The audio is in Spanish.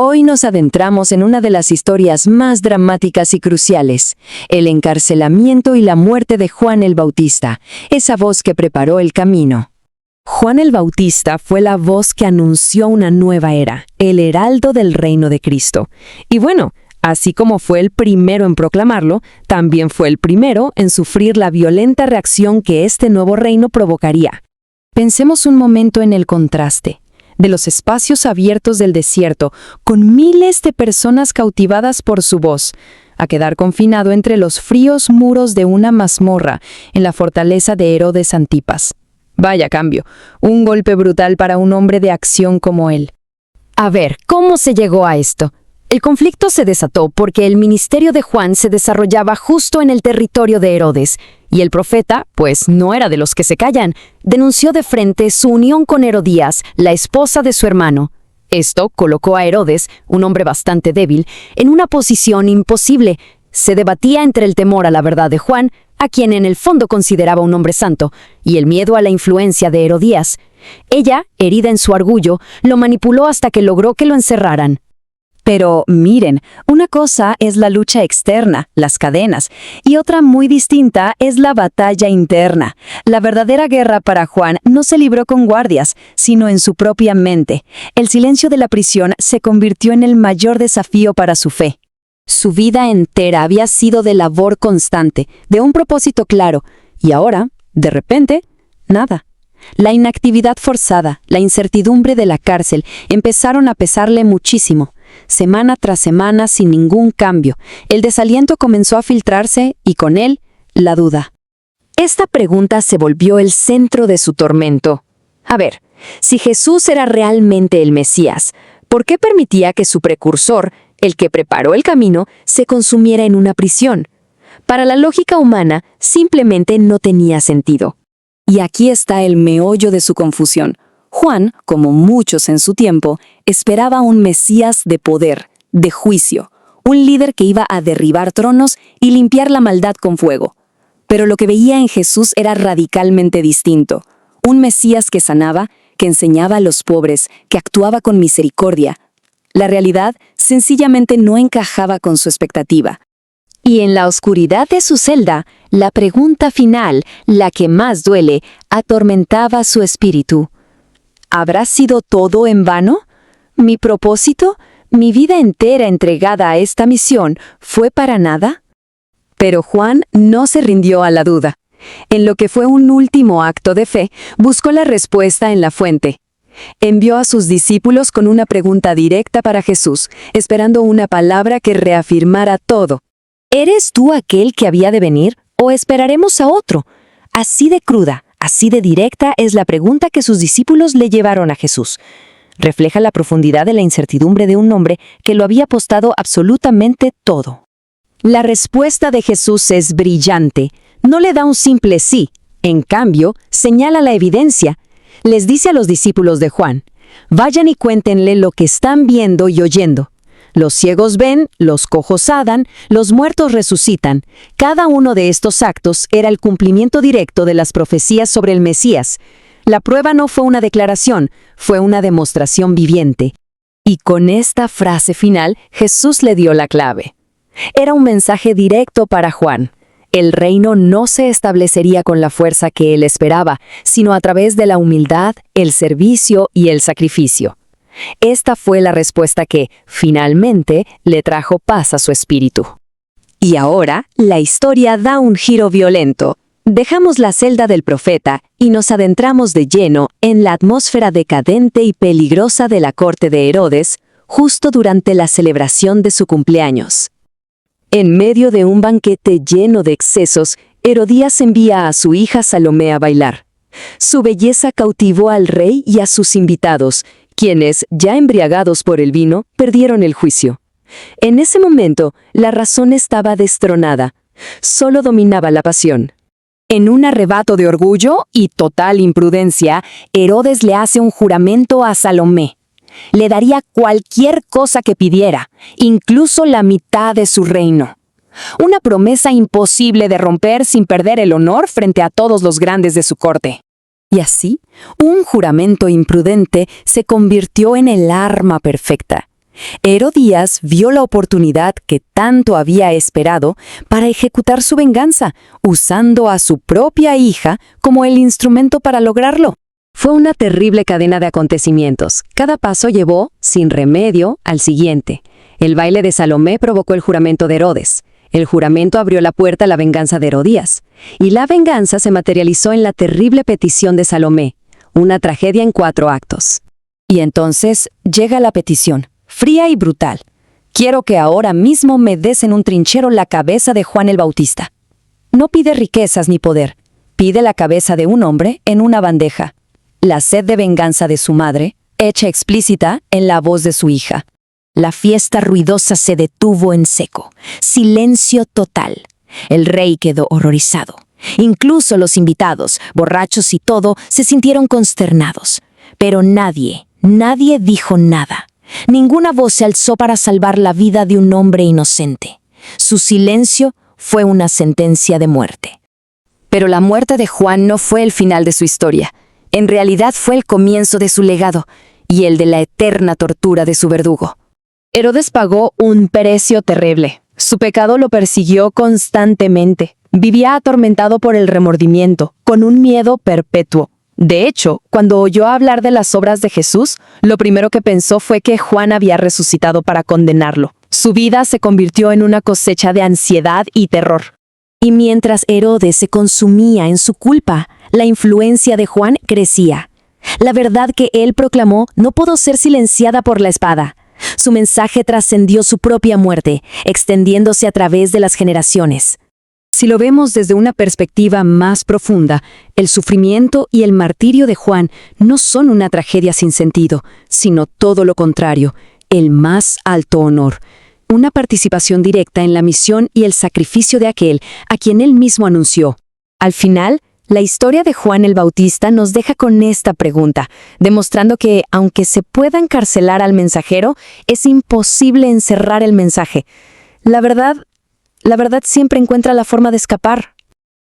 Hoy nos adentramos en una de las historias más dramáticas y cruciales, el encarcelamiento y la muerte de Juan el Bautista, esa voz que preparó el camino. Juan el Bautista fue la voz que anunció una nueva era, el heraldo del reino de Cristo. Y bueno, así como fue el primero en proclamarlo, también fue el primero en sufrir la violenta reacción que este nuevo reino provocaría. Pensemos un momento en el contraste de los espacios abiertos del desierto, con miles de personas cautivadas por su voz, a quedar confinado entre los fríos muros de una mazmorra en la fortaleza de Herodes Antipas. Vaya cambio, un golpe brutal para un hombre de acción como él. A ver, ¿cómo se llegó a esto? El conflicto se desató porque el ministerio de Juan se desarrollaba justo en el territorio de Herodes, y el profeta, pues no era de los que se callan, denunció de frente su unión con Herodías, la esposa de su hermano. Esto colocó a Herodes, un hombre bastante débil, en una posición imposible. Se debatía entre el temor a la verdad de Juan, a quien en el fondo consideraba un hombre santo, y el miedo a la influencia de Herodías. Ella, herida en su orgullo, lo manipuló hasta que logró que lo encerraran. Pero miren, una cosa es la lucha externa, las cadenas, y otra muy distinta es la batalla interna. La verdadera guerra para Juan no se libró con guardias, sino en su propia mente. El silencio de la prisión se convirtió en el mayor desafío para su fe. Su vida entera había sido de labor constante, de un propósito claro, y ahora, de repente, nada. La inactividad forzada, la incertidumbre de la cárcel empezaron a pesarle muchísimo. Semana tras semana sin ningún cambio, el desaliento comenzó a filtrarse y con él, la duda. Esta pregunta se volvió el centro de su tormento. A ver, si Jesús era realmente el Mesías, ¿por qué permitía que su precursor, el que preparó el camino, se consumiera en una prisión? Para la lógica humana, simplemente no tenía sentido. Y aquí está el meollo de su confusión. Juan, como muchos en su tiempo, esperaba un Mesías de poder, de juicio, un líder que iba a derribar tronos y limpiar la maldad con fuego. Pero lo que veía en Jesús era radicalmente distinto. Un Mesías que sanaba, que enseñaba a los pobres, que actuaba con misericordia. La realidad sencillamente no encajaba con su expectativa. Y en la oscuridad de su celda, la pregunta final, la que más duele, atormentaba su espíritu. ¿Habrá sido todo en vano? ¿Mi propósito, mi vida entera entregada a esta misión, fue para nada? Pero Juan no se rindió a la duda. En lo que fue un último acto de fe, buscó la respuesta en la fuente. Envió a sus discípulos con una pregunta directa para Jesús, esperando una palabra que reafirmara todo. ¿Eres tú aquel que había de venir o esperaremos a otro? Así de cruda, así de directa es la pregunta que sus discípulos le llevaron a Jesús. Refleja la profundidad de la incertidumbre de un hombre que lo había apostado absolutamente todo. La respuesta de Jesús es brillante. No le da un simple sí. En cambio, señala la evidencia. Les dice a los discípulos de Juan: vayan y cuéntenle lo que están viendo y oyendo. Los ciegos ven, los cojos andan, los muertos resucitan. Cada uno de estos actos era el cumplimiento directo de las profecías sobre el Mesías. La prueba no fue una declaración, fue una demostración viviente. Y con esta frase final, Jesús le dio la clave. Era un mensaje directo para Juan. El reino no se establecería con la fuerza que él esperaba, sino a través de la humildad, el servicio y el sacrificio. Esta fue la respuesta que, finalmente, le trajo paz a su espíritu. Y ahora, la historia da un giro violento. Dejamos la celda del profeta y nos adentramos de lleno en la atmósfera decadente y peligrosa de la corte de Herodes, justo durante la celebración de su cumpleaños. En medio de un banquete lleno de excesos, Herodías envía a su hija Salomé a bailar. Su belleza cautivó al rey y a sus invitados, quienes, ya embriagados por el vino, perdieron el juicio. En ese momento, la razón estaba destronada. Solo dominaba la pasión. En un arrebato de orgullo y total imprudencia, Herodes le hace un juramento a Salomé. Le daría cualquier cosa que pidiera, incluso la mitad de su reino. Una promesa imposible de romper sin perder el honor frente a todos los grandes de su corte. Y así, un juramento imprudente se convirtió en el arma perfecta. Herodías vio la oportunidad que tanto había esperado para ejecutar su venganza, usando a su propia hija como el instrumento para lograrlo. Fue una terrible cadena de acontecimientos. Cada paso llevó, sin remedio, al siguiente. El baile de Salomé provocó el juramento de Herodes. El juramento abrió la puerta a la venganza de Herodías. Y la venganza se materializó en la terrible petición de Salomé, una tragedia en 4 actos. Y entonces llega la petición, fría y brutal. Quiero que ahora mismo me des en un trinchero la cabeza de Juan el Bautista. No pide riquezas ni poder. Pide la cabeza de un hombre en una bandeja. La sed de venganza de su madre, hecha explícita en la voz de su hija. La fiesta ruidosa se detuvo en seco. Silencio total. El rey quedó horrorizado. Incluso los invitados, borrachos y todo, se sintieron consternados. Pero nadie dijo nada. Ninguna voz se alzó para salvar la vida de un hombre inocente. Su silencio fue una sentencia de muerte. Pero la muerte de Juan no fue el final de su historia. En realidad fue el comienzo de su legado y el de la eterna tortura de su verdugo. Herodes pagó un precio terrible. Su pecado lo persiguió constantemente. Vivía atormentado por el remordimiento, con un miedo perpetuo. De hecho, cuando oyó hablar de las obras de Jesús, lo primero que pensó fue que Juan había resucitado para condenarlo. Su vida se convirtió en una cosecha de ansiedad y terror. Y mientras Herodes se consumía en su culpa, la influencia de Juan crecía. La verdad que él proclamó no pudo ser silenciada por la espada. Su mensaje trascendió su propia muerte, extendiéndose a través de las generaciones. Si lo vemos desde una perspectiva más profunda, el sufrimiento y el martirio de Juan no son una tragedia sin sentido, sino todo lo contrario, el más alto honor. Una participación directa en la misión y el sacrificio de aquel a quien él mismo anunció. Al final, la historia de Juan el Bautista nos deja con esta pregunta, demostrando que, aunque se pueda encarcelar al mensajero, es imposible encerrar el mensaje. La verdad siempre encuentra la forma de escapar.